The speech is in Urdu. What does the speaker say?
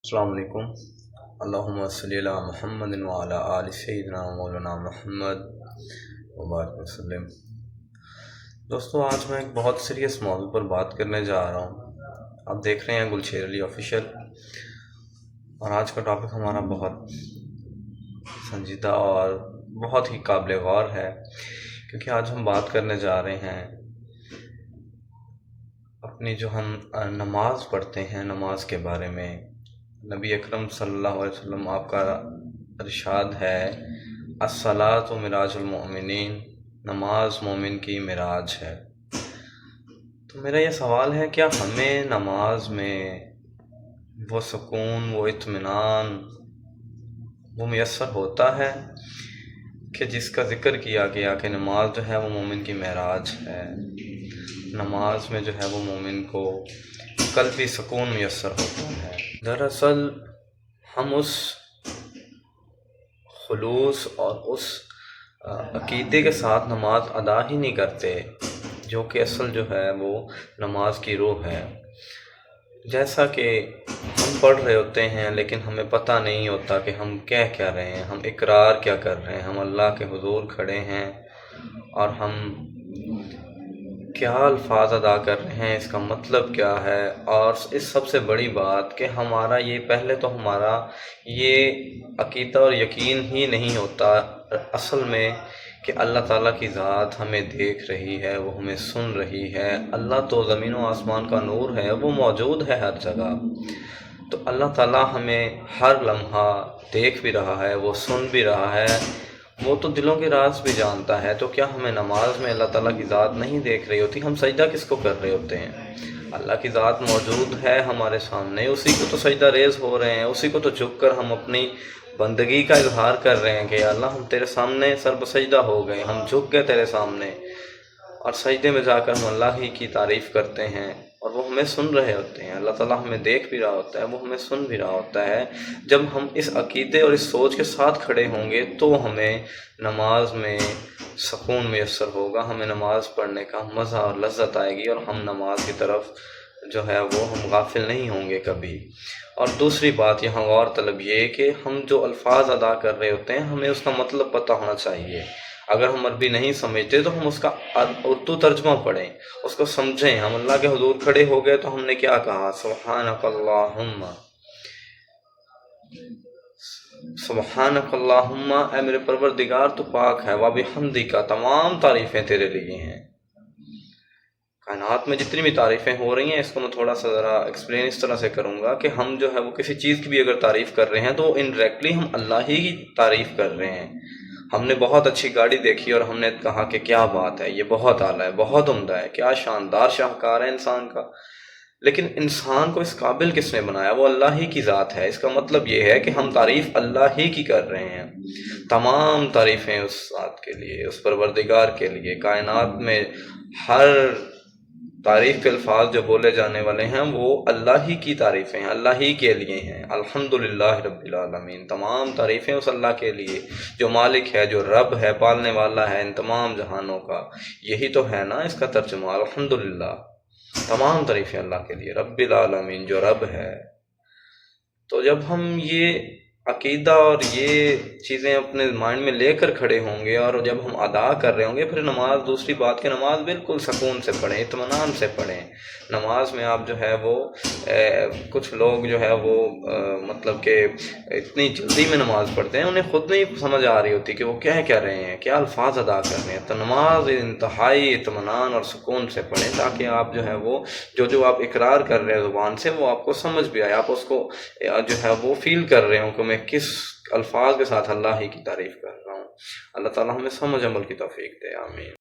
السلام علیکم۔ اللہم صلی علی محمد وعلی آل سیدنا مولانا محمد وبارک وسلم۔ دوستو، آج میں ایک بہت سیریس موضوع پر بات کرنے جا رہا ہوں۔ آپ دیکھ رہے ہیں گلشیر علی آفیشیل، اور آج کا ٹاپک ہمارا بہت سنجیدہ اور بہت ہی قابل غور ہے، کیونکہ آج ہم بات کرنے جا رہے ہیں اپنی جو ہم نماز پڑھتے ہیں، نماز کے بارے میں۔ نبی اکرم صلی اللہ علیہ وسلم آپ کا ارشاد ہے، الصلاۃ معراج المؤمنین، نماز مومن کی معراج ہے۔ تو میرا یہ سوال ہے، کیا ہمیں نماز میں وہ سکون، وہ اطمینان وہ میسر ہوتا ہے کہ جس کا ذکر کیا گیا کہ نماز جو ہے وہ مومن کی معراج ہے؟ نماز میں جو ہے وہ مومن کو قلبی سکون میسر ہوتا ہے۔ دراصل ہم اس خلوص اور اس عقیدے کے ساتھ نماز ادا ہی نہیں کرتے جو کہ اصل جو ہے وہ نماز کی روح ہے۔ جیسا کہ ہم پڑھ رہے ہوتے ہیں لیکن ہمیں پتہ نہیں ہوتا کہ ہم کہہ کیا رہے ہیں، ہم اقرار کیا کر رہے ہیں، ہم اللہ کے حضور کھڑے ہیں اور ہم کیا الفاظ ادا کر رہے ہیں، اس کا مطلب کیا ہے۔ اور اس سب سے بڑی بات کہ ہمارا یہ پہلے تو ہمارا یہ عقیدہ اور یقین ہی نہیں ہوتا اصل میں کہ اللہ تعالیٰ کی ذات ہمیں دیکھ رہی ہے، وہ ہمیں سن رہی ہے۔ اللہ تو زمین و آسمان کا نور ہے، وہ موجود ہے ہر جگہ۔ تو اللہ تعالیٰ ہمیں ہر لمحہ دیکھ بھی رہا ہے، وہ سن بھی رہا ہے، وہ تو دلوں کے راز بھی جانتا ہے۔ تو کیا ہمیں نماز میں اللہ تعالیٰ کی ذات نہیں دیکھ رہی ہوتی؟ ہم سجدہ کس کو کر رہے ہوتے ہیں؟ اللہ کی ذات موجود ہے ہمارے سامنے، اسی کو تو سجدہ ریز ہو رہے ہیں، اسی کو تو جھک کر ہم اپنی بندگی کا اظہار کر رہے ہیں کہ اللہ ہم تیرے سامنے سر بسجدہ ہو گئے، ہم جھک گئے تیرے سامنے، اور سجدے میں جا کر ہم اللہ ہی کی تعریف کرتے ہیں، اور وہ ہمیں سن رہے ہوتے ہیں۔ اللہ تعالیٰ ہمیں دیکھ بھی رہا ہوتا ہے، وہ ہمیں سن بھی رہا ہوتا ہے۔ جب ہم اس عقیدے اور اس سوچ کے ساتھ کھڑے ہوں گے تو ہمیں نماز میں سکون میسر ہوگا، ہمیں نماز پڑھنے کا مزہ اور لذت آئے گی، اور ہم نماز کی طرف جو ہے وہ ہم غافل نہیں ہوں گے کبھی۔ اور دوسری بات یہاں غور طلب یہ کہ ہم جو الفاظ ادا کر رہے ہوتے ہیں ہمیں اس کا مطلب پتہ ہونا چاہیے۔ اگر ہم عربی نہیں سمجھتے تو ہم اس کا اردو ترجمہ پڑھیں، اس کو سمجھیں۔ ہم اللہ کے حضور کھڑے ہو گئے تو ہم نے کیا کہا؟ سبحانک اللہم، سبحانک اللہم، اے میرے پروردگار تو پاک ہے، وبحمدک، تمام تعریفیں تیرے لیے ہیں۔ کائنات میں جتنی بھی تعریفیں ہو رہی ہیں، اس کو میں تھوڑا سا ذرا ایکسپلین اس طرح سے کروں گا کہ ہم جو ہے وہ کسی چیز کی بھی اگر تعریف کر رہے ہیں تو انڈائریکٹلی ہم اللہ ہی کی تعریف کر رہے ہیں۔ ہم نے بہت اچھی گاڑی دیکھی اور ہم نے کہا کہ کیا بات ہے، یہ بہت اعلیٰ ہے، بہت عمدہ ہے، کیا شاندار شاہکار ہے انسان کا۔ لیکن انسان کو اس قابل کس نے بنایا؟ وہ اللہ ہی کی ذات ہے۔ اس کا مطلب یہ ہے کہ ہم تعریف اللہ ہی کی کر رہے ہیں۔ تمام تعریفیں اس ذات کے لیے، اس پروردگار کے لیے۔ کائنات میں ہر تعریف کے الفاظ جو بولے جانے والے ہیں وہ اللہ ہی کی تعریفیں ہیں، اللہ ہی کے لیے ہیں۔ الحمدللہ رب العالمین، تمام تعریفیں اس اللہ کے لیے جو مالک ہے، جو رب ہے، پالنے والا ہے ان تمام جہانوں کا۔ یہی تو ہے نا اس کا ترجمہ، الحمدللہ، تمام تعریفیں اللہ کے لیے، رب العالمین جو رب ہے۔ تو جب ہم یہ عقیدہ اور یہ چیزیں اپنے مائنڈ میں لے کر کھڑے ہوں گے اور جب ہم ادا کر رہے ہوں گے، پھر نماز، دوسری بات کہ نماز بالکل سکون سے پڑھیں، اطمینان سے پڑھیں۔ نماز میں آپ جو ہے وہ کچھ لوگ جو ہے وہ مطلب کہ اتنی جلدی میں نماز پڑھتے ہیں، انہیں خود نہیں سمجھ آ رہی ہوتی کہ وہ کہہ رہے ہیں، کیا الفاظ ادا کر رہے ہیں۔ تو نماز انتہائی اطمینان اور سکون سے پڑھیں تاکہ آپ جو ہے وہ جو آپ اقرار کر رہے ہیں زبان سے وہ آپ کو سمجھ بھی آئے، آپ اس کو جو ہے وہ فیل کر رہے ہوں کہ میں کس الفاظ کے ساتھ اللہ ہی کی تعریف کر رہا ہوں۔ اللہ تعالیٰ ہمیں سمجھ عمل کی توفیق دے، آمین۔